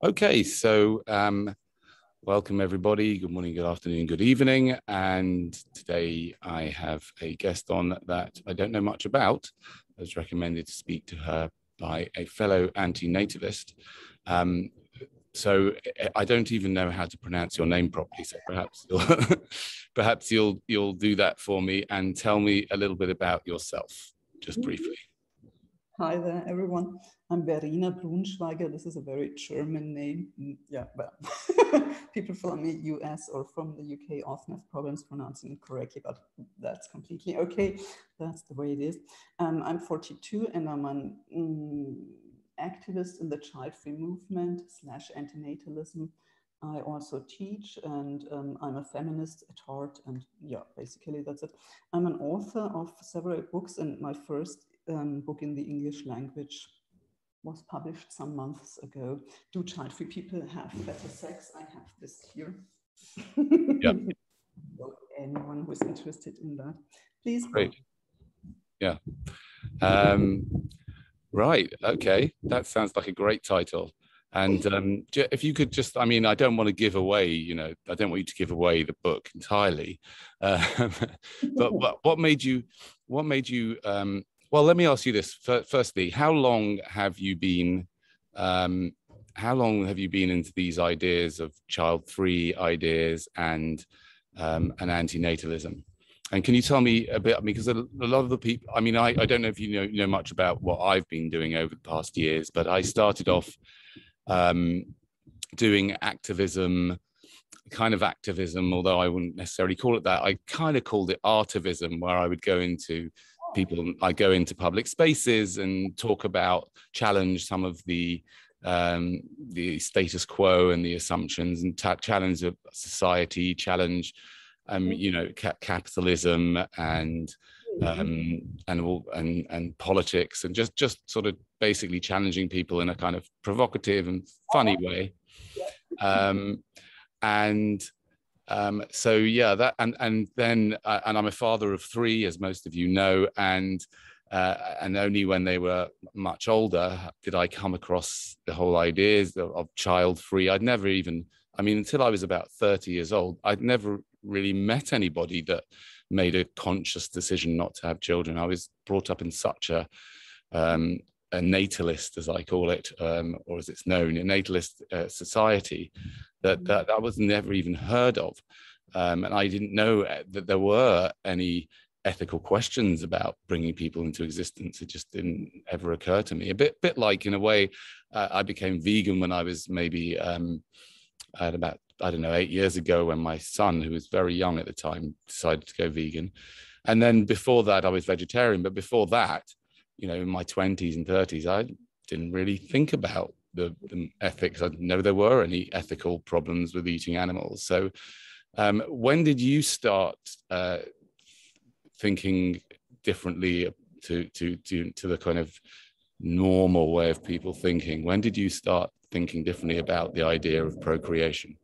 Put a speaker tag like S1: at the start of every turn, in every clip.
S1: Okay, so welcome everybody. Good morning, good afternoon, good evening. And today I have a guest on that I don't know much about. I was recommended to speak to her by a fellow anti-natalist. So I don't even know how to pronounce your name properly. So perhaps you'll do that for me and tell me a little bit about yourself, just briefly.
S2: Hi there, everyone. I'm Verena Brunschweiger. This is a very German name. Yeah, well, people from the US or from the UK often have problems pronouncing it correctly, but that's completely okay. That's the way it is. I'm 42 and I'm an activist in the Childfree movement / antinatalism. I also teach and I'm a feminist at heart. And yeah, basically that's it. I'm an author of several books, and my first book in the English language was published some months ago. Do child-free people have better sex? I have this here.
S1: Yeah.
S2: So anyone who is interested in that, please.
S1: Great. Yeah. Right. Okay. That sounds like a great title. And if you could just, I mean, I don't want to give away, I don't want you to give away the book entirely. But what made you, well, let me ask you this. Firstly, how long have you been into these ideas of child-free ideas and antinatalism? And can you tell me a bit, because a lot of the people, I mean, I don't know if you know much about what I've been doing over the past years, but I started off doing activism, although I wouldn't necessarily call it that. I kind of called it artivism, where I would go into public spaces and talk about, challenge some of the status quo and the assumptions, and challenge of society, challenge capitalism and politics, and just sort of basically challenging people in a kind of provocative and funny way. So yeah, that and then I'm a father of 3, as most of you know, and only when they were much older did I come across the whole ideas of child-free. I'd never even, until I was about 30 years old, I'd never really met anybody that made a conscious decision not to have children. I was brought up in such a natalist, as I call it, or as it's known, a natalist society, that was never even heard of. And I didn't know that there were any ethical questions about bringing people into existence. It just didn't ever occur to me. A bit like, in a way, I became vegan when I was maybe at about, I don't know, 8 years ago, when my son, who was very young at the time, decided to go vegan. And then before that, I was vegetarian. But before that, in my 20s and 30s, I didn't really think about the ethics. I didn't know there were any ethical problems with eating animals. So when did you start thinking differently to the kind of normal way of people thinking? When did you start thinking differently about the idea of procreation?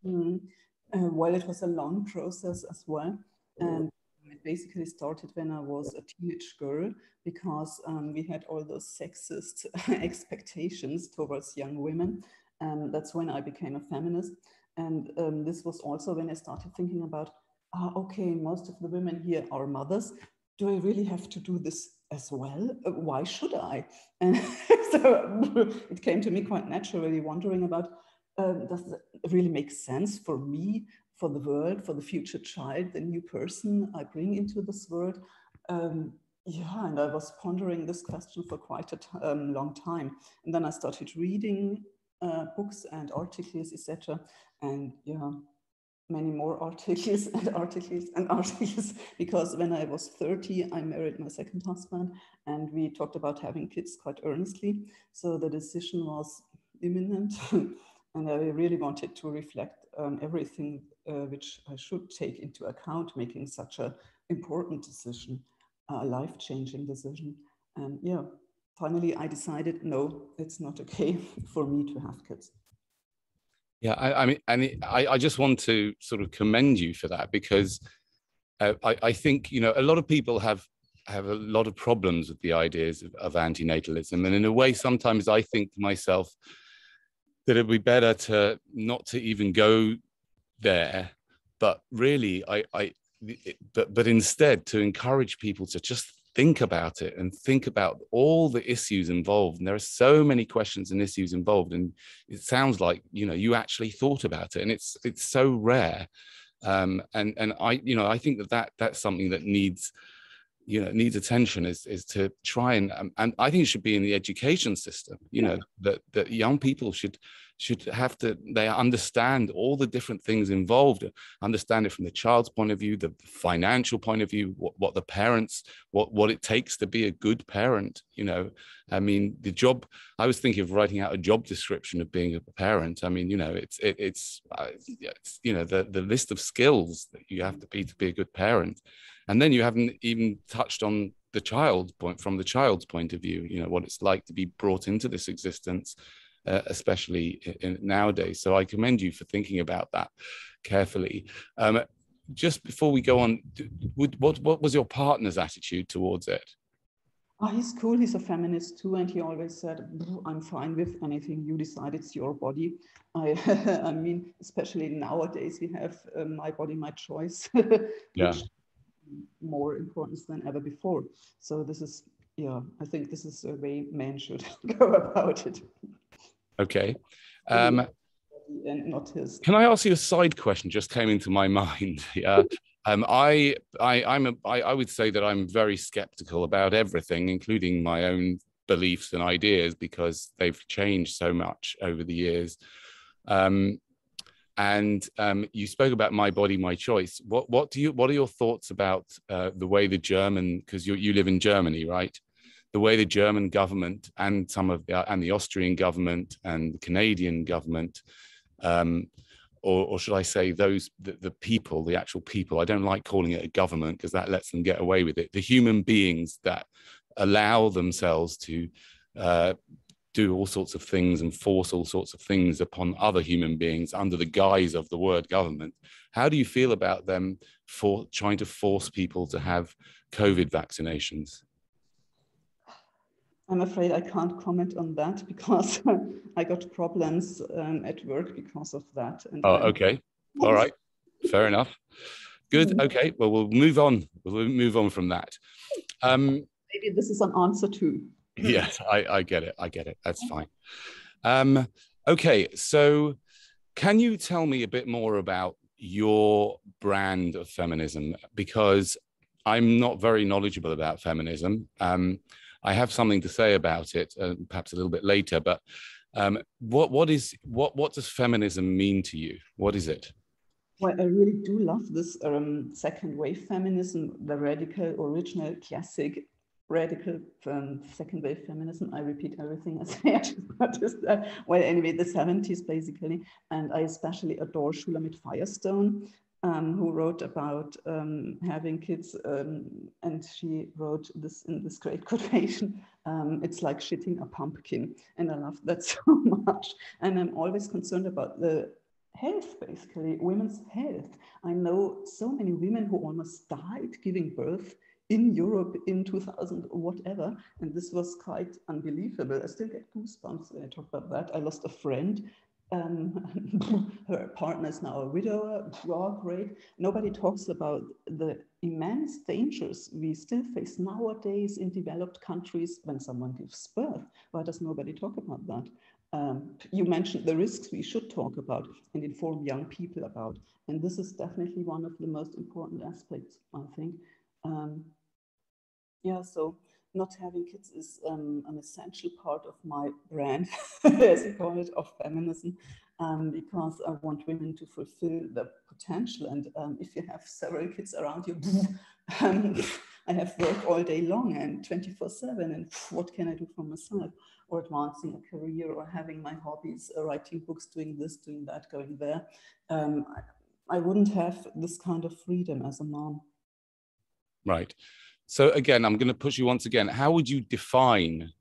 S2: Well, it was a long process as well. And it basically started when I was a teenage girl, because we had all those sexist expectations towards young women. And that's when I became a feminist. And this was also when I started thinking about, okay, most of the women here are mothers. Do I really have to do this as well? Why should I? And so it came to me quite naturally, wondering about, does it really make sense for me, for the world, for the future child, the new person I bring into this world? Yeah, and I was pondering this question for quite a long time. And then I started reading books and articles, etc. And yeah, many more articles and articles and articles, because when I was 30, I married my second husband, and we talked about having kids quite earnestly. So the decision was imminent. And I really wanted to reflect everything which I should take into account, making such an important decision, a life-changing decision. And yeah, finally I decided, no, it's not okay for me to have kids.
S1: Yeah, I just want to sort of commend you for that, because I think, a lot of people have a lot of problems with the ideas of antinatalism. And in a way, sometimes I think to myself, that it'd be better to not to even go there, but really, but instead to encourage people to just think about it and think about all the issues involved. And there are so many questions and issues involved, and it sounds like, you know, you actually thought about it, and it's so rare. And I think that's something that needs attention, is to try and I think it should be in the education system, that young people should have to, they understand all the different things involved, understand it from the child's point of view, the financial point of view, what the parents, what it takes to be a good parent. I mean, the job, I was thinking of writing out a job description of being a parent. I mean, it's the list of skills that you have to be a good parent. And then you haven't even touched on the child's point, from the child's point of view, what it's like to be brought into this existence, especially nowadays. So I commend you for thinking about that carefully. Just before we go on, what was your partner's attitude towards it?
S2: Oh, he's cool. He's a feminist too, and he always said, "I'm fine with anything you decide. It's your body." I mean, especially nowadays, we have my body, my choice,
S1: Yeah.
S2: which more importance than ever before. So this is, I think this is the way men should go about it.
S1: Okay.
S2: And not his.
S1: Can I ask you a side question? Just came into my mind. Yeah. I would say that I'm very skeptical about everything, including my own beliefs and ideas, because they've changed so much over the years. And you spoke about my body, my choice. What are your thoughts about the way the German, because you live in Germany, right? The way the German government and and the Austrian government and the Canadian government, or should I say the people, the actual people. I don't like calling it a government because that lets them get away with it. The human beings that allow themselves to do all sorts of things and force all sorts of things upon other human beings under the guise of the word government. How do you feel about them for trying to force people to have COVID vaccinations?
S2: I'm afraid I can't comment on that because I got problems at work because of that. And
S1: okay. All right. Fair enough. Good. Okay. Well, we'll move on. We'll move on from that.
S2: Maybe this is an answer too.
S1: Yes, I get it. I get it. That's fine. Okay. So can you tell me a bit more about your brand of feminism? Because I'm not very knowledgeable about feminism. I have something to say about it, perhaps a little bit later. But what does feminism mean to you? What is it?
S2: Well, I really do love this second wave feminism, the radical, original, classic, radical second wave feminism. I repeat everything I say. I just noticed that. Well, anyway, the 70s basically, and I especially adore Shulamit Firestone, who wrote about having kids, and she wrote this in this great quotation, it's like shitting a pumpkin, and I love that so much. And I'm always concerned about the health, basically, women's health. I know so many women who almost died giving birth in Europe in 2000 or whatever, and this was quite unbelievable. I still get goosebumps when I talk about that. I lost a friend. Her partner is now a widower. Wow, great. Nobody talks about the immense dangers we still face nowadays in developed countries when someone gives birth. Why does nobody talk about that? You mentioned the risks we should talk about and inform young people about. And this is definitely one of the most important aspects, I think. So not having kids is an essential part of my brand, as you call it, of feminism, because I want women to fulfill their potential. And if you have several kids around you, I have work all day long and 24/7, and what can I do for myself? Or advancing a career, or having my hobbies, writing books, doing this, doing that, going there. I wouldn't have this kind of freedom as a mom.
S1: Right. So again, I'm going to push you once again. How would you define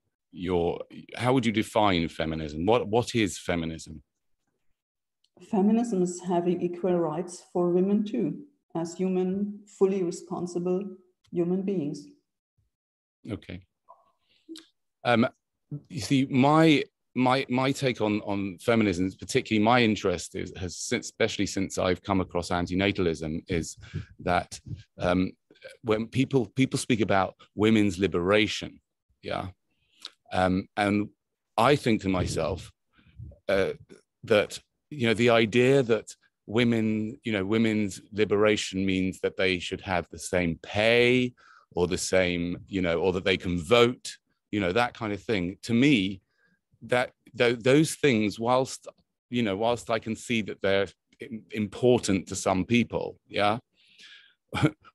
S1: feminism? What is feminism?
S2: Feminism is having equal rights for women too, as human, fully responsible human beings.
S1: Okay. You see, my my take on feminism, particularly my interest especially since I've come across antinatalism, is that when people speak about women's liberation, yeah, and I think to myself that the idea that women's liberation means that they should have the same pay or the same, or that they can vote, that kind of thing. To me, that those things, whilst I can see that they're important to some people, yeah,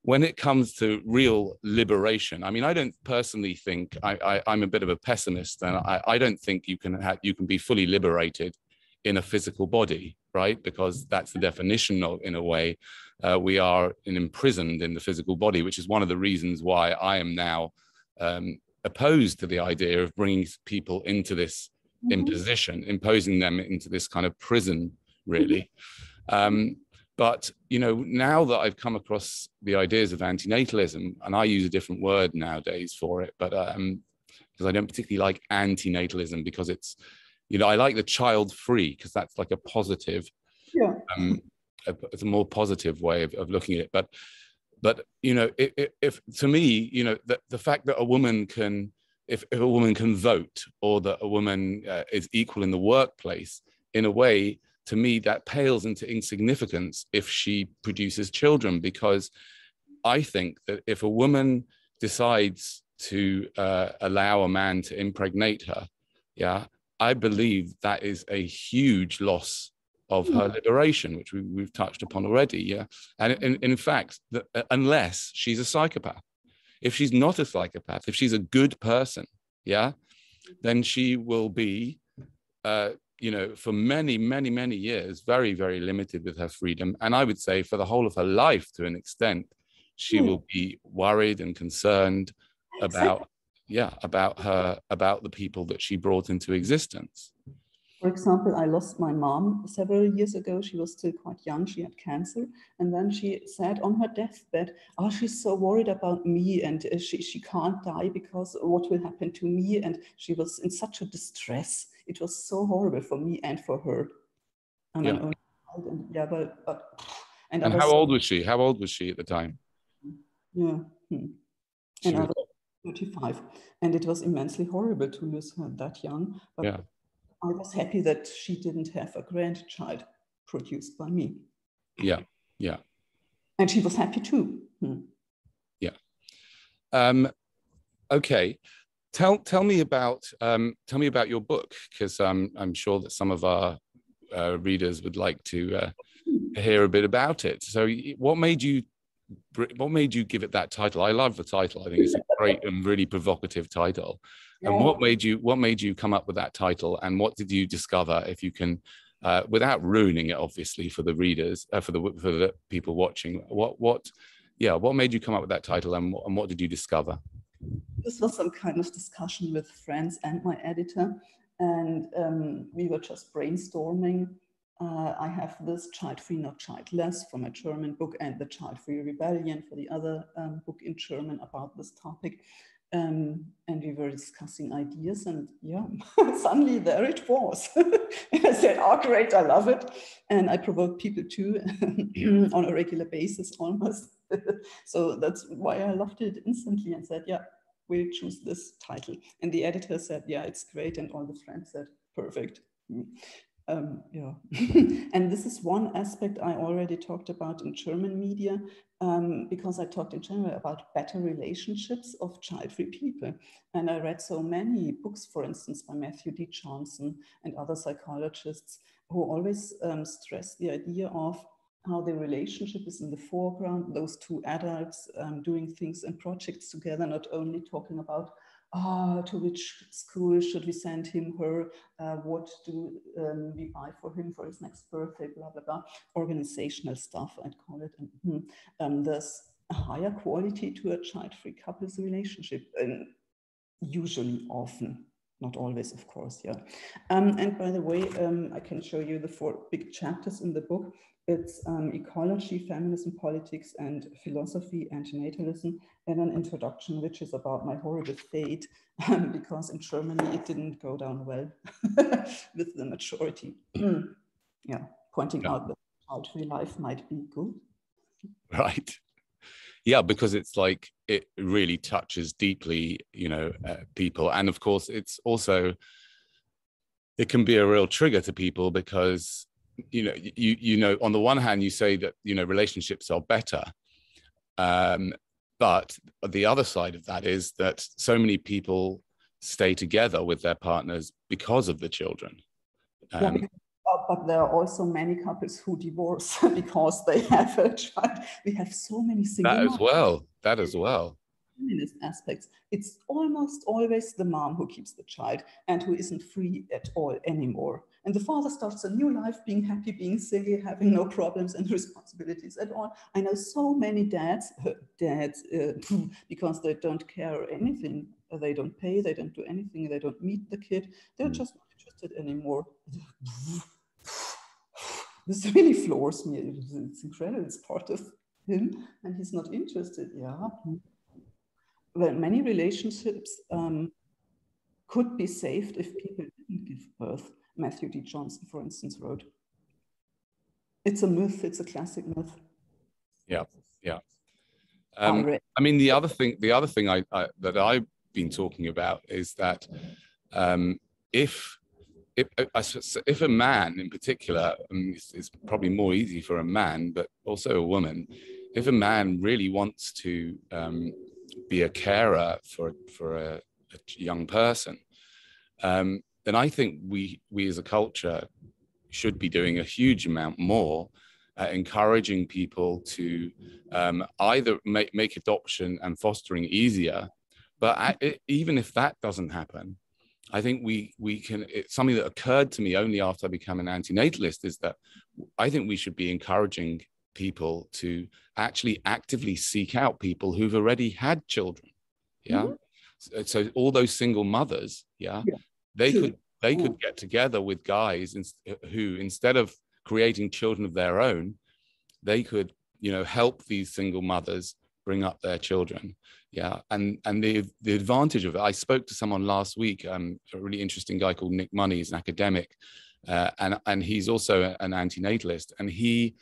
S1: when it comes to real liberation, I mean, I don't personally think, I'm a bit of a pessimist, and I don't think you can be fully liberated in a physical body, right? Because that's the definition of, in a way, we are imprisoned in the physical body, which is one of the reasons why I am now opposed to the idea of bringing people into this imposing them into this kind of prison, really. But now that I've come across the ideas of antinatalism, and I use a different word nowadays for it, but because I don't particularly like antinatalism, because it's, I like the child-free, because that's like a positive, it's a more positive way of looking at it. But if to me, the fact that a woman can, if a woman can vote, or that a woman is equal in the workplace, in a way, to me, that pales into insignificance if she produces children, because I think that if a woman decides to allow a man to impregnate her, yeah, I believe that is a huge loss of her liberation, which we've touched upon already, yeah. And in fact, unless she's a psychopath. If she's not a psychopath, if she's a good person, yeah, then she will be, for many, many, many years, very, very limited with her freedom. And I would say for the whole of her life, to an extent, she will be worried and concerned about, about the people that she brought into existence.
S2: For example, I lost my mom several years ago. She was still quite young. She had cancer. And then she said on her deathbed, oh, she's so worried about me, and she can't die because what will happen to me? And she was in such a distress. It was so horrible for me and for her. And
S1: yeah.
S2: an only child, and yeah,
S1: and how old was she? How old was she at the time?
S2: Yeah. And I was 35. And it was immensely horrible to lose her that young. But
S1: yeah.
S2: I was happy that she didn't have a grandchild produced by me.
S1: Yeah, yeah.
S2: And she was happy too.
S1: Yeah. Okay. Tell me about your book, because I'm sure that some of our readers would like to hear a bit about it. So, what made you give it that title? I love the title. I think it's a great and really provocative title. And what made you come up with that title? And what did you discover, if you can, without ruining it, obviously, for the readers, for the people watching? What made you come up with that title, and what did you discover?
S2: This was some kind of discussion with friends and my editor, and we were just brainstorming. I have this Childfree, Not Childless from a German book, and the Childfree Rebellion for the other book in German about this topic. And we were discussing ideas, and yeah, suddenly there it was. And I said, oh, great, I love it. And I provoke people too on a regular basis almost. So that's why I loved it instantly and said, yeah, we'll choose this title. And the editor said, yeah, it's great. And all the friends said, perfect. Yeah. And this is one aspect I already talked about in German media, because I talked in general about better relationships of child-free people. And I read so many books, for instance, by Matthew D. Johnson and other psychologists, who always stress the idea of how the relationship is in the foreground, those two adults doing things and projects together, not only talking about to which school should we send him, her, what do we buy for him for his next birthday, blah, blah, blah, organizational stuff, I'd call it. And there's a higher quality to a child-free couple's relationship, usually often. not always, of course, yeah. And by the way, I can show you the 4 big chapters in the book. It's ecology, feminism, politics, and philosophy, and natalism, and an introduction, which is about my horrible fate, because in Germany it didn't go down well with the majority. Yeah, pointing out that childfree life might be good.
S1: Right. Yeah, because it's like it really touches deeply, you know, people. And of course, it's also, it can be a real trigger to people because, you know, you know, on the one hand, you say that, you know, relationships are better. But the other side of that is that so many people stay together with their partners because of the children.
S2: But there are also many couples who divorce because they have a child. We have so many single
S1: That as well. That as well.
S2: Feminist aspects. It's almost always the mom who keeps the child and who isn't free at all anymore. And the father starts a new life, being happy, being single, having no problems and responsibilities at all. I know so many dads, because they don't care anything. They don't pay, they don't do anything, they don't meet the kid. They're just not interested anymore. This really floors me. It's incredible. It's part of him and he's not interested. Yeah. Well, many relationships could be saved if people didn't give birth. Matthew D. Johnson, for instance, wrote. It's a myth. It's a classic myth.
S1: Yeah, yeah. I mean, the other thing that I've been talking about is that if a man in particular, it's probably more easy for a man, but also a woman, if a man really wants to be a carer for a young person, then I think we as a culture should be doing a huge amount more encouraging people to either make adoption and fostering easier, but even if that doesn't happen, I think we can, it's something that occurred to me only after I became an antinatalist, is that I think we should be encouraging people to actually actively seek out people who've already had children. Yeah. So all those single mothers, they could get together with guys who, instead of creating children of their own, they could, you know, help these single mothers bring up their children. Yeah. And the advantage of it, I spoke to someone last week, a really interesting guy called Nick Money. He's an academic, and he's also an antinatalist, and he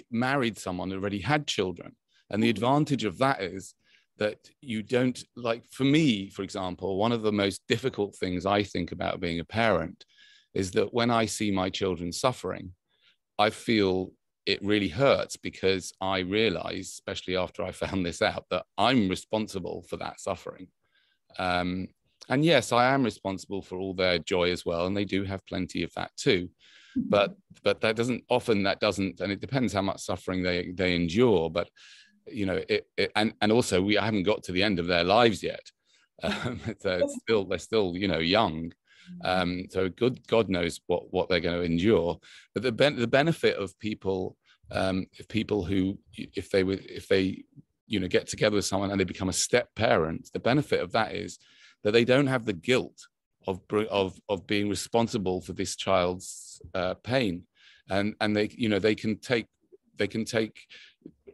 S1: married someone who already had children. And the advantage of that is that you don't, like, for me, for example, one of the most difficult things I think about being a parent is that when I see my children suffering, I feel it really hurts, because I realize, especially after I found this out, that I'm responsible for that suffering. And yes, I am responsible for all their joy as well, and they do have plenty of that too. But that doesn't, and it depends how much suffering they endure. But you know, and also I haven't got to the end of their lives yet. So they're still, you know, young. So God knows what they're going to endure. But the benefit of people, if they you know, get together with someone and they become a step parent, the benefit of that is that they don't have the guilt of being responsible for this child's pain, and they, you know, they can take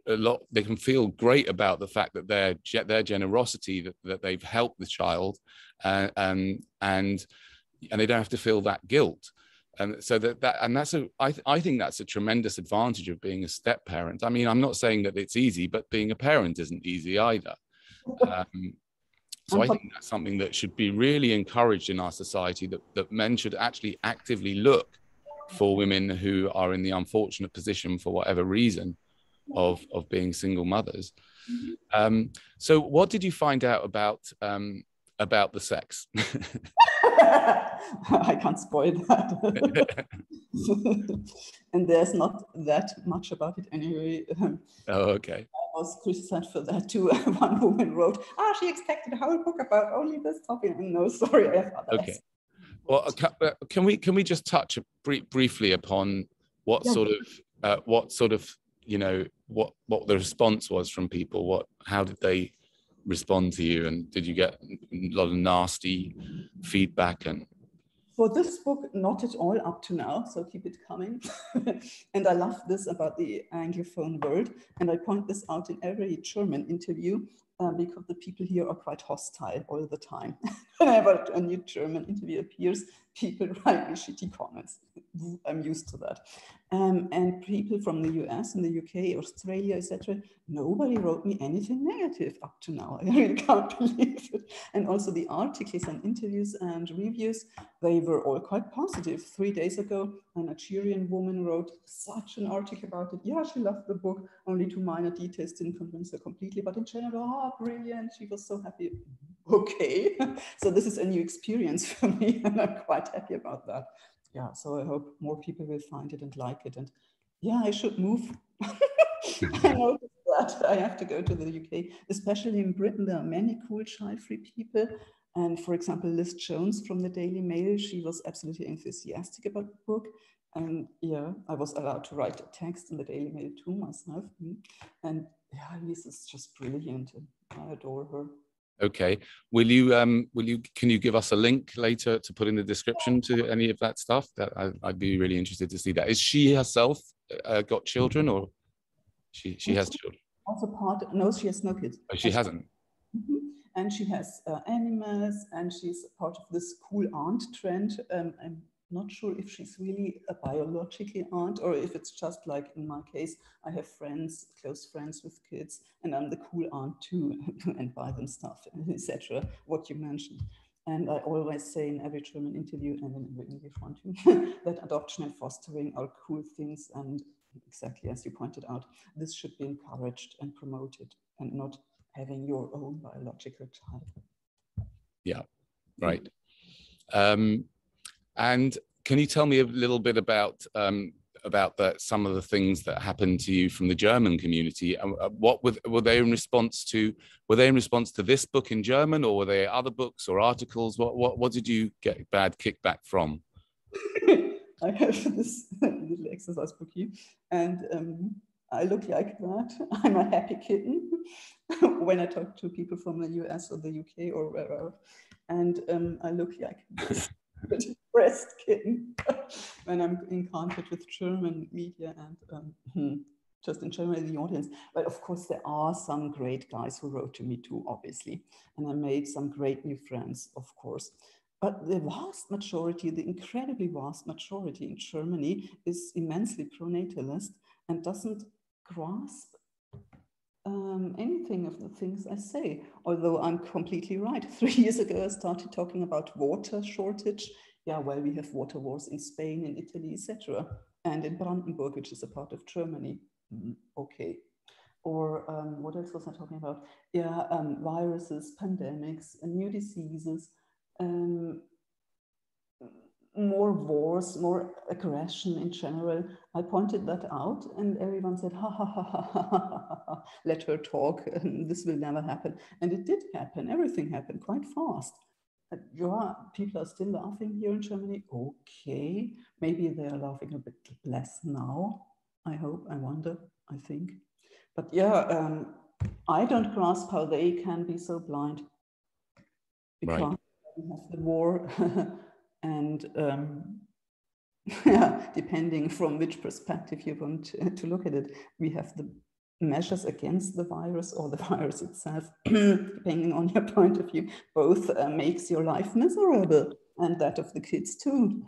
S1: a lot. They can feel great about the fact that their generosity, that they've helped the child, and they don't have to feel that guilt. And so I think that's a tremendous advantage of being a step parent. I mean, I'm not saying that it's easy, but being a parent isn't easy either. So I think that's something that should be really encouraged in our society, that men should actually actively look for women who are in the unfortunate position, for whatever reason, of being single mothers. So what did you find out about the sex?
S2: I can't spoil that. And there's not that much about it anyway.
S1: Oh, okay.
S2: I was criticized for that too. One woman wrote, she expected a whole book about only this topic. No, sorry, I have others.
S1: Okay. Well, can we just touch briefly upon what sort of you know, what the response was from people? How did they respond to you, and did you get a lot of nasty feedback? And
S2: for this book, not at all up to now, so keep it coming. And I love this about the Anglophone world, and I point this out in every German interview, because the people here are quite hostile all the time. Whenever a new German interview appears, people write me shitty comments. I'm used to that. And people from the US and the UK, Australia, etc., nobody wrote me anything negative up to now. I really can't believe it. And also the articles and interviews and reviews, they were all quite positive. 3 days ago, a Nigerian woman wrote such an article about it. Yeah, she loved the book, only 2 minor details didn't convince her completely, but in general, oh, brilliant, she was so happy. Okay, so this is a new experience for me, and I'm quite happy about that. Yeah, so I hope more people will find it and like it. And yeah, I should move. I noticed that I have to go to the UK, especially in Britain. There are many cool child-free people. And for example, Liz Jones from the Daily Mail, she was absolutely enthusiastic about the book. And yeah, I was allowed to write a text in the Daily Mail too myself. And yeah, Liz is just brilliant. And I adore her.
S1: Okay, can you give us a link later to put in the description to any of that stuff? That I'd be really interested to see that. Is she herself got children, or she has children?
S2: Also part, no, she has no kids.
S1: Oh, she hasn't.
S2: And she has animals, and she's part of this cool aunt trend. I'm not sure if she's really a biological aunt, or if it's just like in my case, I have friends, close friends with kids, and I'm the cool aunt too, and buy them stuff, etc. What you mentioned. And I always say in every German interview and in every English one too, that adoption and fostering are cool things, and exactly as you pointed out, this should be encouraged and promoted, and not having your own biological child.
S1: Yeah, right. And can you tell me a little bit about some of the things that happened to you from the German community? What were they in response to? Were they in response to this book in German, or were they other books or articles? What did you get bad kickback from?
S2: I have this little exercise book here, and I look like that. I'm a happy kitten when I talk to people from the US or the UK or wherever, and I look like this depressed kitten when I'm in contact with German media and just in general the audience. But of course, there are some great guys who wrote to me too, obviously, and I made some great new friends, of course. But the vast majority, the incredibly vast majority in Germany is immensely pronatalist and doesn't grasp anything of the things I say, although I'm completely right. 3 years ago, I started talking about water shortage. Yeah, well, we have water wars in Spain, in Italy, etc. And in Brandenburg, which is a part of Germany. Okay. Or what else was I talking about? Yeah, viruses, pandemics, new diseases, more wars, more aggression in general. I pointed that out and everyone said, ha, ha, ha, ha, ha, ha, ha. Let her talk, this will never happen. And it did happen, everything happened quite fast. Yeah, people are still laughing here in Germany. Okay, maybe they're laughing a bit less now. I hope, I wonder, I think. But yeah, I don't grasp how they can be so blind. Because we have the war and yeah, depending from which perspective you want to look at it, we have the measures against the virus or the virus itself, depending on your point of view, both makes your life miserable and that of the kids too.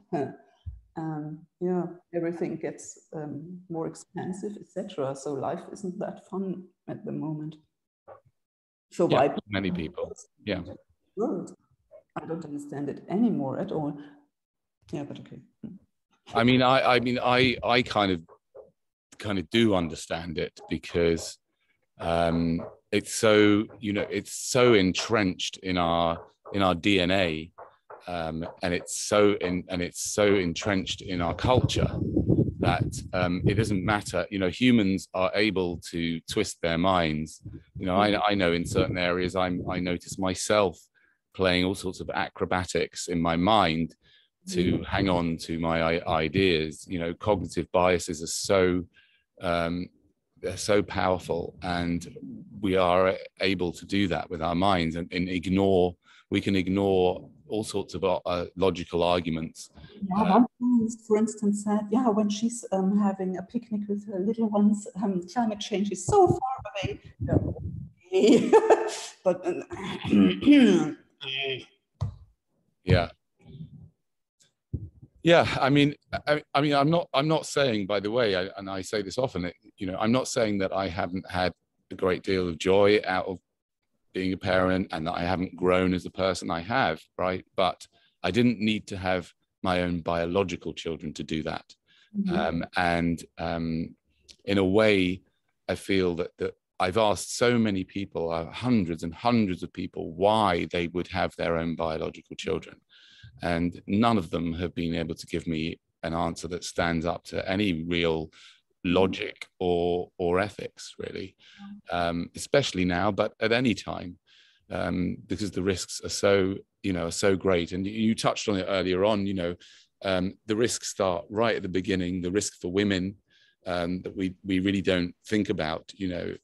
S2: Yeah, everything gets more expensive, etc. So life isn't that fun at the moment. So
S1: yeah,
S2: why
S1: many people? Yeah.
S2: World. I don't understand it anymore at all. Yeah, but okay.
S1: I mean, I kind of do understand it, because it's so, it's so entrenched in our DNA, and it's so entrenched in our culture that it doesn't matter. Humans are able to twist their minds. I know in certain areas I notice myself playing all sorts of acrobatics in my mind to hang on to my ideas. Cognitive biases are so they're so powerful, and we are able to do that with our minds, and we can ignore all sorts of logical arguments.
S2: Yeah, one friend, for instance, said, yeah, when she's having a picnic with her little ones, climate change is so far away. Okay. But
S1: yeah. Yeah, I mean, I'm not saying, by the way, and I say this often, you know, I'm not saying that I haven't had a great deal of joy out of being a parent and that I haven't grown as a person. I have, right? But I didn't need to have my own biological children to do that. In a way, I feel that I've asked so many people, hundreds and hundreds of people, why they would have their own biological children. And none of them have been able to give me an answer that stands up to any real logic or ethics, really, especially now, but at any time, because the risks are so, you know, are so great. And you touched on it earlier on, you know, the risks start right at the beginning, the risk for women that we really don't think about, you know,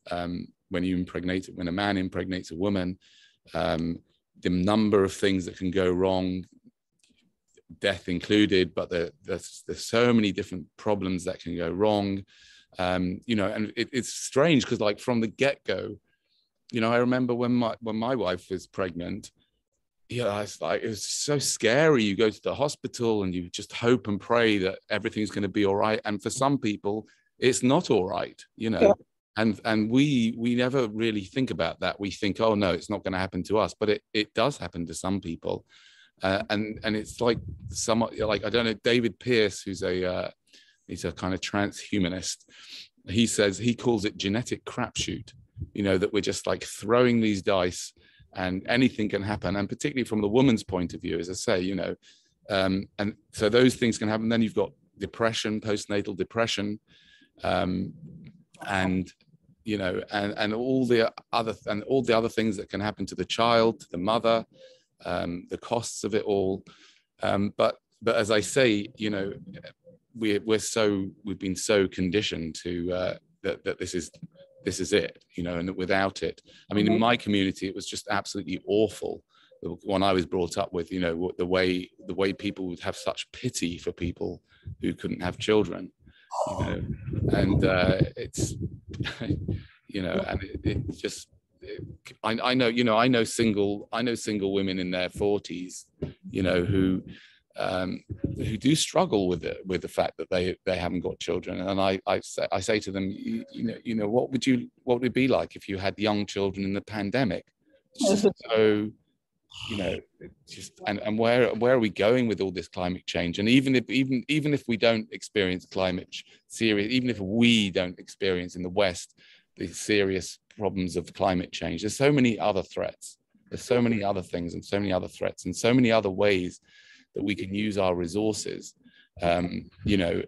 S1: when a man impregnates a woman, the number of things that can go wrong, death included, but there's so many different problems that can go wrong, you know. And it's strange because, like, from the get-go, you know, I remember when my wife was pregnant, yeah, it's like, it was so scary. You go to the hospital and you just hope and pray that everything's going to be all right, and for some people it's not all right, you know. And we never really think about that. We think, oh no, it's not going to happen to us, but it does happen to some people. And it's like somewhat like, I don't know, David Pearce, who's he's a kind of transhumanist. He calls it genetic crapshoot, you know, that we're just like throwing these dice and anything can happen. And particularly from the woman's point of view, as I say, you know, and so those things can happen. Then you've got depression, postnatal depression, and you know, and all the other things that can happen to the child, to the mother, the costs of it all. But as I say, you know, we've been so conditioned to that this is it, you know, and without it, I mean, in my community, it was just absolutely awful. The one I was brought up with, you know, the way people would have such pity for people who couldn't have children, you know, and it's, you know, and it just, I know single women in their 40s, you know, who do struggle with the fact that they haven't got children. And I say to them, you know, what would it be like if you had young children in the pandemic? It's just so, you know, just and where are we going with all this climate change? And even if we don't experience even if we don't experience in the West the serious problems of climate change, there's so many other threats. There's so many other things and so many other threats and so many other ways that we can use our resources. You know,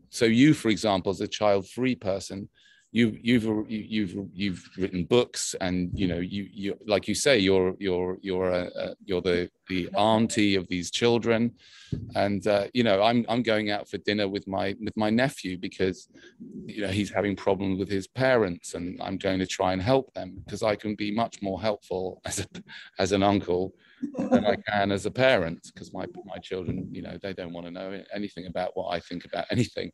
S1: so you, for example, as a child-free person, you've written books, and you know, you like you say, you're the auntie of these children, and you know, I'm going out for dinner with my nephew because, you know, he's having problems with his parents, and I'm going to try and help them because I can be much more helpful as an uncle than I can as a parent, because my children, you know, they don't want to know anything about what I think about anything.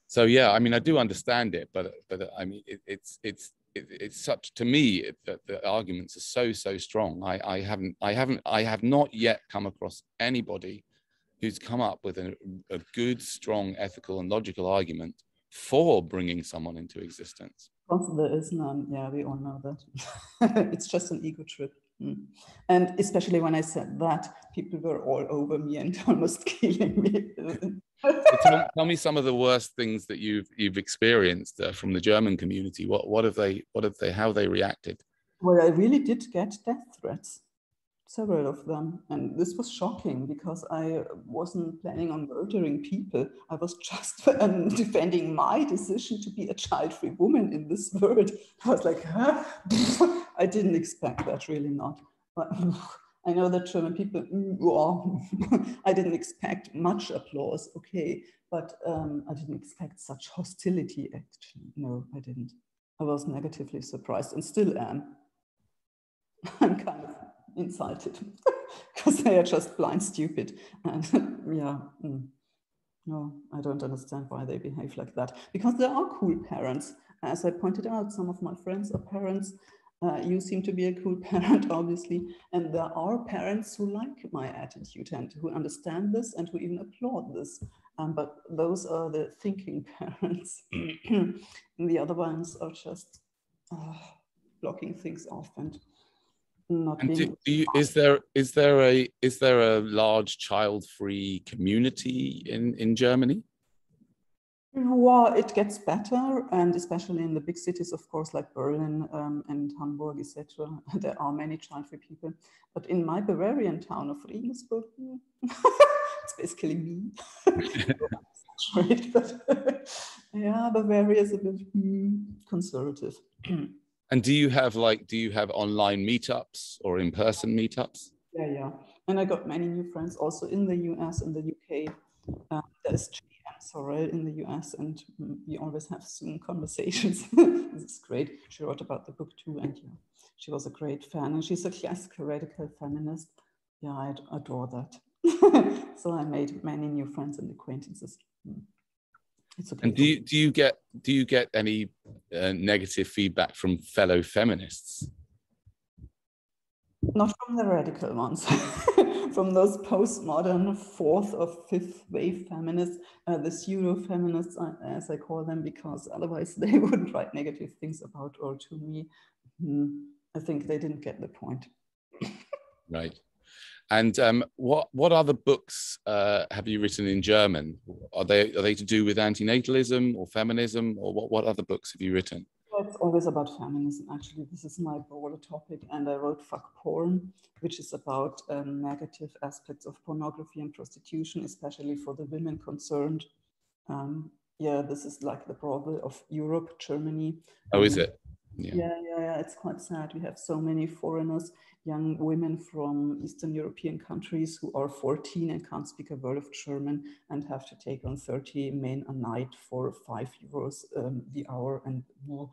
S1: So yeah, I mean, I do understand it, but I mean, it's such, to me, that the arguments are so strong. I have not yet come across anybody who's come up with a good, strong, ethical and logical argument for bringing someone into existence.
S2: There is none. Yeah, we all know that. It's just an ego trip. And especially when I said that, people were all over me and almost killing me.
S1: So tell me some of the worst things that you've experienced from the German community. How have they reacted?
S2: Well, I really did get death threats, several of them, and this was shocking because I wasn't planning on murdering people. I was just defending my decision to be a child-free woman in this world. I was like, huh? I didn't expect that, really not. But I know that German people, well, I didn't expect much applause, okay, but I didn't expect such hostility, actually. No, I didn't. I was negatively surprised and still am. I'm kind of insulted because they are just blind stupid. And yeah, no, I don't understand why they behave like that. Because there are cool parents. As I pointed out, some of my friends are parents. You seem to be a cool parent, obviously. And there are parents who like my attitude and who understand this and who even applaud this. But those are the thinking parents. And the other ones are just blocking things off and not
S1: And
S2: being.
S1: is there a large child-free community in Germany?
S2: Well, it gets better, and especially in the big cities, of course, like Berlin and Hamburg, etc. There are many child-free people. But in my Bavarian town of Regensburg, it's basically me. Right, but yeah, Bavaria is a bit conservative.
S1: And do you have online meetups or in-person meetups?
S2: Yeah. And I got many new friends also in the US and the UK. There's Sorrel in the US, and we always have Zoom conversations. This is great. She wrote about the book too, and yeah, she was a great fan, and she's a classical radical feminist. Yeah, I adore that. So I made many new friends and acquaintances. It's okay.
S1: And do you get any negative feedback from fellow feminists?
S2: Not from the radical ones, from those postmodern fourth or fifth wave feminists, the pseudo-feminists, as I call them, because otherwise they wouldn't write negative things about or to me. I think they didn't get the point.
S1: Right. And what other books have you written in German? Are they to do with antinatalism or feminism, or what other books have you written?
S2: It's always about feminism, actually. This is my broader topic, and I wrote Fuck Porn, which is about negative aspects of pornography and prostitution, especially for the women concerned. Yeah, this is like the brothel of Europe, Germany.
S1: Oh, is it?
S2: Yeah, it's quite sad. We have so many foreigners, young women from Eastern European countries who are 14 and can't speak a word of German and have to take on 30 men a night for €5 the hour and more.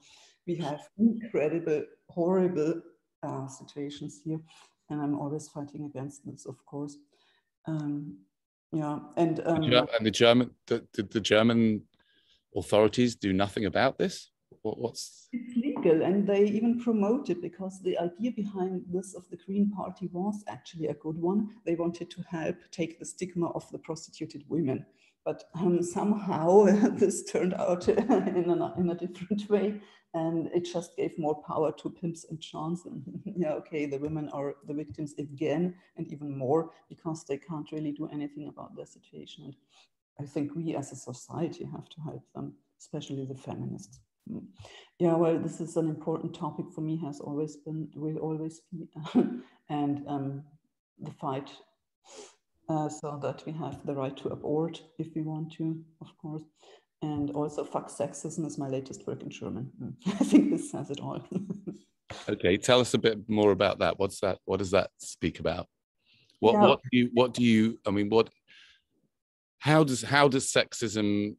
S2: We have incredible, horrible situations here, and I'm always fighting against this, of course. Yeah, and
S1: the German authorities do nothing about this? What's
S2: It's legal, and they even promote it because the idea behind this of the Green Party was actually a good one. They wanted to help take the stigma of the prostituted women, but somehow this turned out in a different way, and it just gave more power to pimps and chance. And yeah, okay, the women are the victims again, and even more because they can't really do anything about their situation. And I think we as a society have to help them, especially the feminists. Yeah, well, this is an important topic for me, has always been, will always be, and the fight so that we have the right to abort if we want to, of course. And also, Fuck Sexism is my latest work in German. I think this says it all.
S1: Okay, tell us a bit more about that. What's that? What does that speak about? How does sexism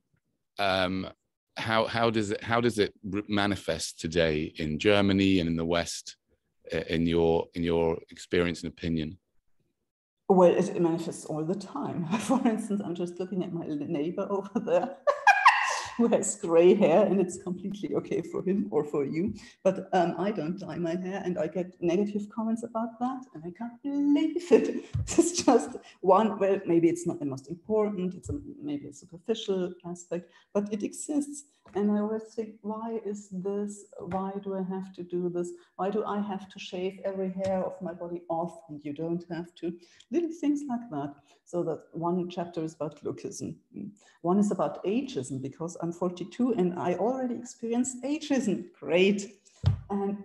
S1: how does it manifest today in Germany and in the West, in your experience and opinion?
S2: Well, it manifests all the time. For instance, I'm just looking at my neighbor over there who has gray hair, and it's completely okay for him or for you. But I don't dye my hair, and I get negative comments about that, and I can't believe it. It's just one, well, maybe it's not the most important, maybe a superficial aspect, but it exists. And I always think, why is this? Why do I have to do this? Why do I have to shave every hair of my body off and you don't have to? Little things like that. So that one chapter is about lookism. One is about ageism, because I'm 42 and I already experienced ageism. Great. And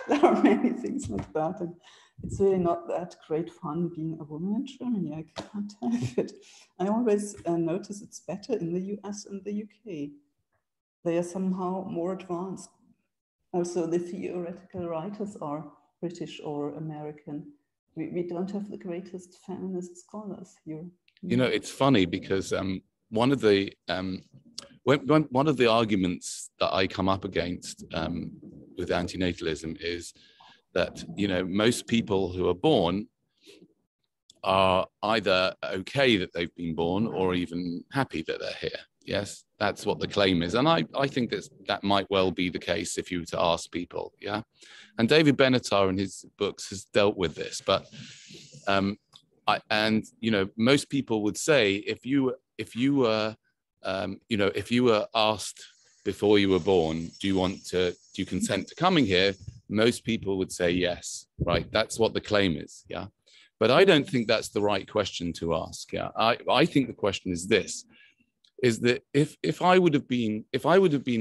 S2: there are many things like that. And it's really not that great fun being a woman in Germany. I can't help it. I always notice it's better in the US and the UK. They are somehow more advanced. Also, the theoretical writers are British or American. we don't have the greatest feminist scholars here.
S1: You know, it's funny because one of the one of the arguments that I come up against with antinatalism is that, you know, most people who are born are either okay that they've been born or even happy that they're here. Yes, that's what the claim is. And I think that might well be the case if you were to ask people. Yeah. And David Benatar in his books has dealt with this. But, you know, most people would say if you were, you know, if you were asked before you were born, do you consent to coming here? Most people would say yes, right? That's what the claim is. Yeah. But I don't think that's the right question to ask. Yeah. I think the question is this, is that if I would have been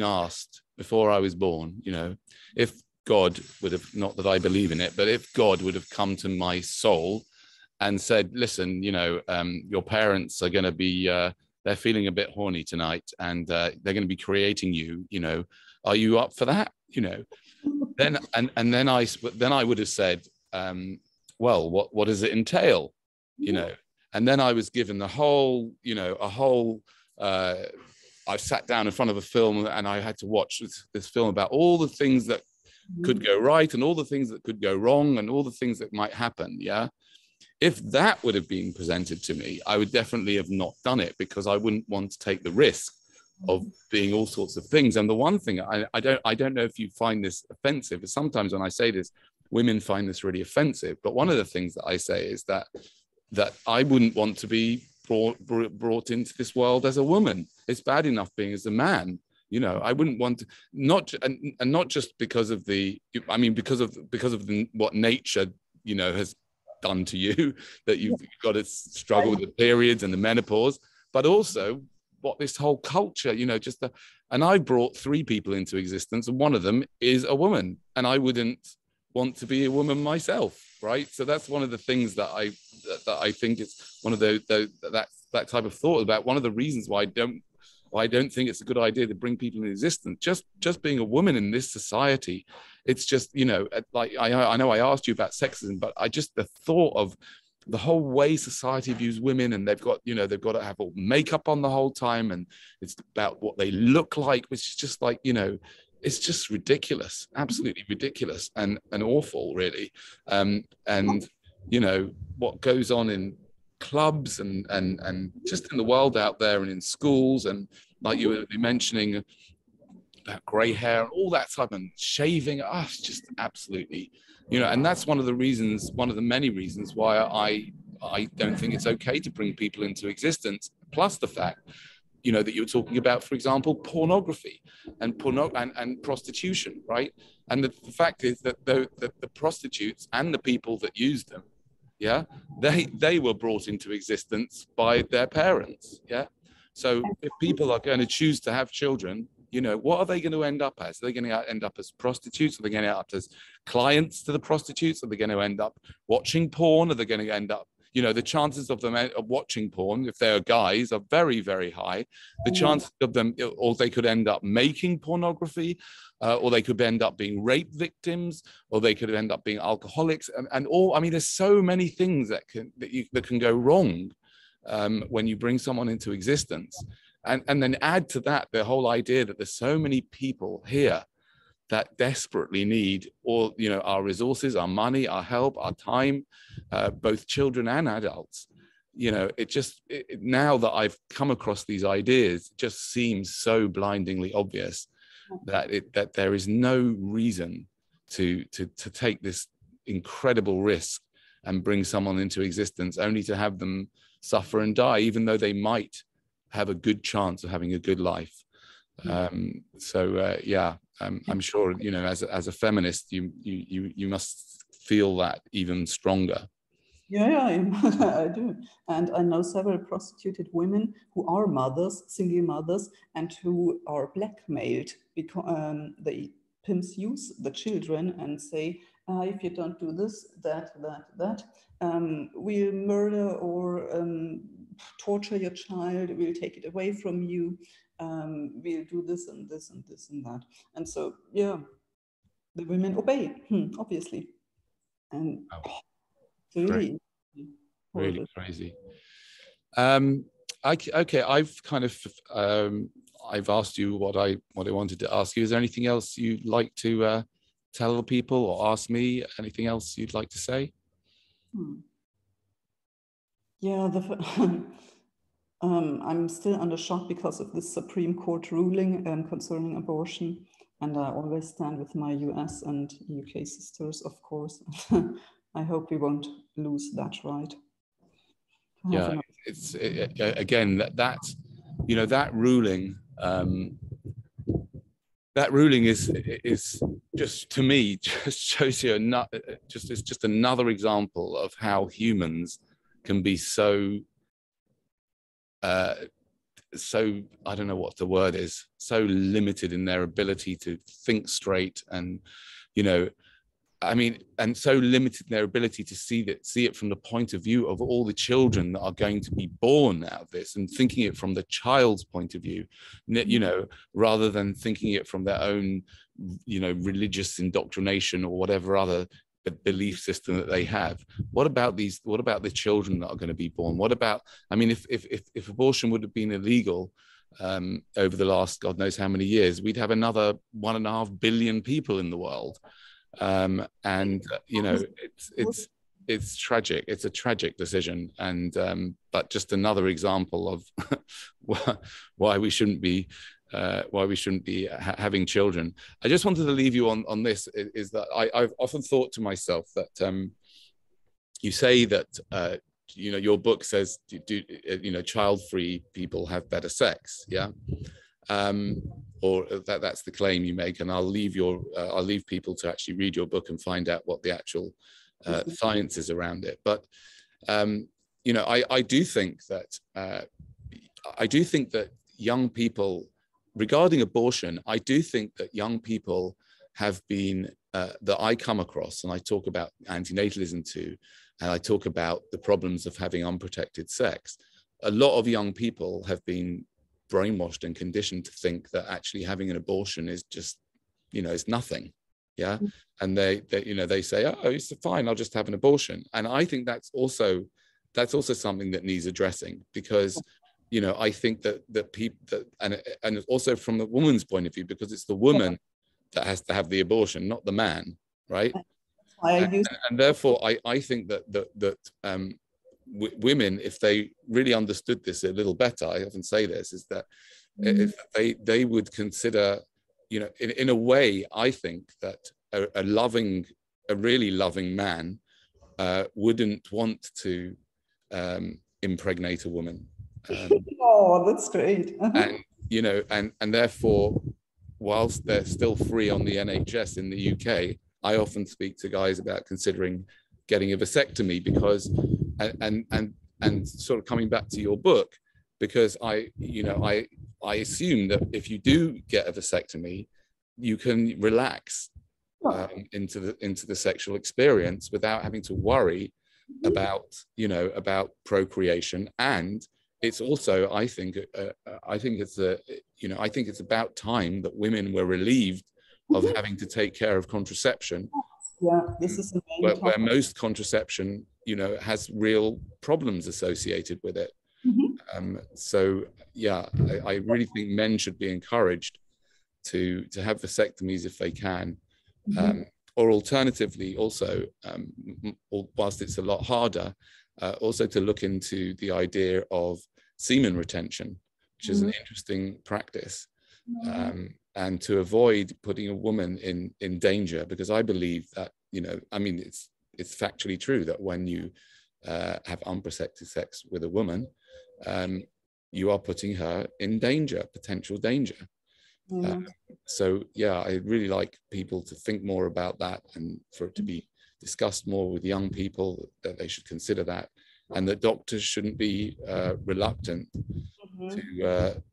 S1: asked before I was born, you know, if God would have, not that I believe in it, but if God would have come to my soul and said, listen, you know, your parents are going to be, they're feeling a bit horny tonight and they're going to be creating you, you know, are you up for that? You know, then I would have said, well, what does it entail? You know, and then I was given the whole, you know, I sat down in front of a film and I had to watch this film about all the things that could go right and all the things that could go wrong and all the things that might happen. Yeah. If that would have been presented to me, I would definitely have not done it because I wouldn't want to take the risk of being all sorts of things. And the one thing I don't know if you find this offensive, but sometimes when I say this, women find this really offensive. But one of the things that I say is that I wouldn't want to be brought into this world as a woman. It's bad enough being as a man. You know, I wouldn't want to, not just because of what nature, you know, has done to you, that you've got to struggle with the periods and the menopause, but also what this whole culture, you know, and I brought 3 people into existence, and one of them is a woman, and I wouldn't want to be a woman myself, right? So that's one of the things that I think it's one of that type of thought about one of the reasons why I don't think it's a good idea to bring people into existence. Just being a woman in this society, it's just, you know, like I know I asked you about sexism, but the thought of the whole way society views women, and they've got to have all makeup on the whole time, and it's about what they look like, which is just like, you know, it's just ridiculous, absolutely ridiculous and awful, really. And you know what goes on in clubs and just in the world out there and in schools, and like you were mentioning about grey hair and all that type, and shaving, it's just absolutely, you know. And that's one of the many reasons why I don't think it's okay to bring people into existence, plus the fact, you know, that you were talking about, for example, pornography and prostitution, right? And the fact is that the prostitutes and the people that use them, yeah, they were brought into existence by their parents, yeah. So if people are going to choose to have children, you know, what are they going to end up as? Are they going to end up as prostitutes? Are they going to end up as clients to the prostitutes? Are they going to end up watching porn? Are they going to end up, you know, the chances of them watching porn, if they're guys, are very, very high. The chances of them, or they could end up making pornography, or they could end up being rape victims, or they could end up being alcoholics, and all. I mean, there's so many things that can go wrong when you bring someone into existence, and then add to that the whole idea that there's so many people here that desperately need all, you know, our resources, our money, our help, our time, both children and adults. You know, now that I've come across these ideas, it just seems so blindingly obvious that there is no reason to take this incredible risk and bring someone into existence only to have them suffer and die, even though they might have a good chance of having a good life. I'm sure, you know, as a feminist, you must feel that even stronger.
S2: Yeah, I do. And I know several prostituted women who are mothers, single mothers, and who are blackmailed because the pimps use the children and say, if you don't do this, that, we'll murder or torture your child, we'll take it away from you, we'll do this and this and this and that. And so, yeah, the women obey, obviously. And really
S1: really crazy. Okay, I've kind of I've asked you what I wanted to ask you. Is there anything else you'd like to tell people or ask me? Anything else you'd like to say?
S2: Yeah, I'm still under shock because of this Supreme Court ruling concerning abortion, and I always stand with my US and UK sisters, of course. I hope we won't lose that right.
S1: Yeah, again that you know that ruling is just, to me, just shows you it's just another example of how humans can be so I don't know what the word is, so limited in their ability to think straight, and I mean, and so limited in their ability to see it from the point of view of all the children that are going to be born out of this, and thinking it from the child's point of view, rather than thinking it from their own, religious indoctrination or whatever other belief system that they have. What about the children that are going to be born? What about, I mean, if abortion would have been illegal over the last God knows how many years, we'd have another 1.5 billion people in the world. It's tragic. It's a tragic decision, and but just another example of why we shouldn't be having children. I just wanted to leave you on this, is that I've often thought to myself that you say that your book says child-free people have better sex, yeah. Or that's the claim you make, and I'll leave people to actually read your book and find out what the actual science is around it. But I do think that young people, regarding abortion, I do think that young people have been that I come across, and I talk about antinatalism too, and I talk about the problems of having unprotected sex. A lot of young people have been brainwashed and conditioned to think that actually having an abortion is just, it's nothing, yeah. And they say, oh, it's fine, I'll just have an abortion. And I think that's also something that needs addressing, because I think that people and also from the woman's point of view, because it's the woman that has to have the abortion, not the man, right? And therefore I think that women, if they really understood this a little better, I often say this, is that if they would consider, in a way, I think that a really loving man wouldn't want to impregnate a woman.
S2: Oh, that's great.
S1: And therefore, whilst they're still free on the NHS in the UK, I often speak to guys about considering getting a vasectomy, because and sort of coming back to your book, because I assume that if you do get a vasectomy, you can relax into the sexual experience without having to worry about procreation. And it's also, I think it's about time that women were relieved of having to take care of contraception.
S2: Yeah, this is the main
S1: where most contraception, has real problems associated with it. So yeah, I really think men should be encouraged to have vasectomies if they can, or alternatively, also, whilst it's a lot harder, also to look into the idea of semen retention, which is an interesting practice, and to avoid putting a woman in danger, because I believe that, I mean, it's factually true that when you have unprotected sex with a woman, you are putting her in danger, potential danger. So yeah, I really like people to think more about that, and for it to be discussed more with young people, that they should consider that, and that doctors shouldn't be reluctant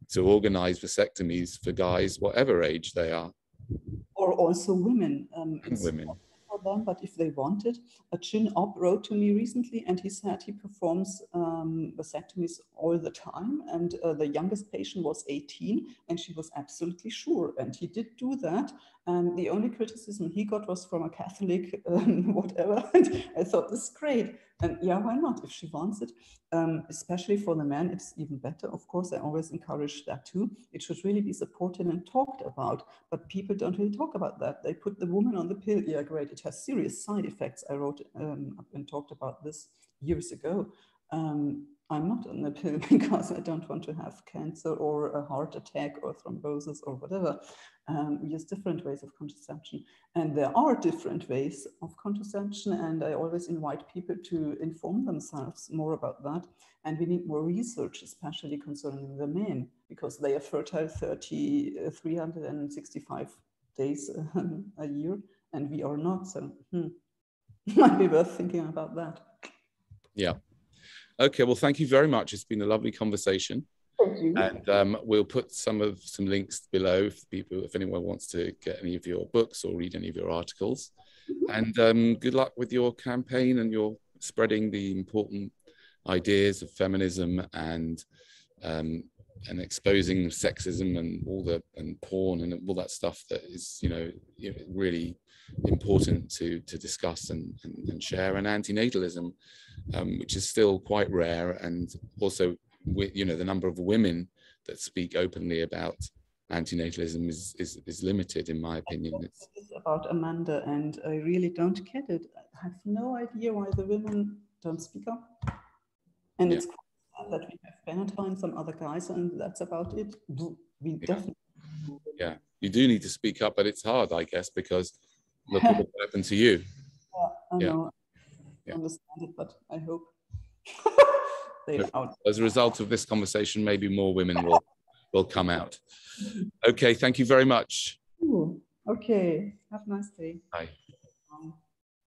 S1: to organize vasectomies for guys, whatever age they are.
S2: Or also women.
S1: Women.
S2: For them, but if they want it. A chin op wrote to me recently, and he said he performs vasectomies all the time, and the youngest patient was 18, and she was absolutely sure, and he did do that, And the only criticism he got was from a Catholic, whatever. And I thought, this is great. And yeah, why not? If she wants it, especially for the man, it's even better. Of course, I always encourage that too. It should really be supported and talked about. But people don't really talk about that. They put the woman on the pill. Yeah, great. It has serious side effects. I wrote and talked about this years ago. I'm not on the pill because I don't want to have cancer or a heart attack or thrombosis or whatever. We use different ways of contraception. And there are different ways of contraception. And I always invite people to inform themselves more about that. And we need more research, especially concerning the men, because they are fertile 365 days a year, and we are not. So might be worth thinking about that.
S1: Yeah. Okay, well, thank you very much. It's been a lovely conversation.
S2: Thank you.
S1: And we'll put some links below if anyone wants to get any of your books or read any of your articles. And good luck with your campaign and your spreading the important ideas of feminism and exposing sexism and porn and all that stuff that is, really important to discuss and share, and antinatalism, which is still quite rare, and also the number of women that speak openly about antinatalism is limited, in my opinion.
S2: It's about Amanda, and I really don't get it. I have no idea why the women don't speak up. And it's quite sad that we have Benetta and some other guys, and that's about it. We definitely.
S1: Yeah, you do need to speak up, but it's hard, I guess, because look at what happened to you.
S2: Yeah, I know. I understand it, but I hope they're out.
S1: As a result of this conversation, maybe more women will come out. Okay, thank you very much.
S2: Ooh, okay, have a nice day.
S1: Bye.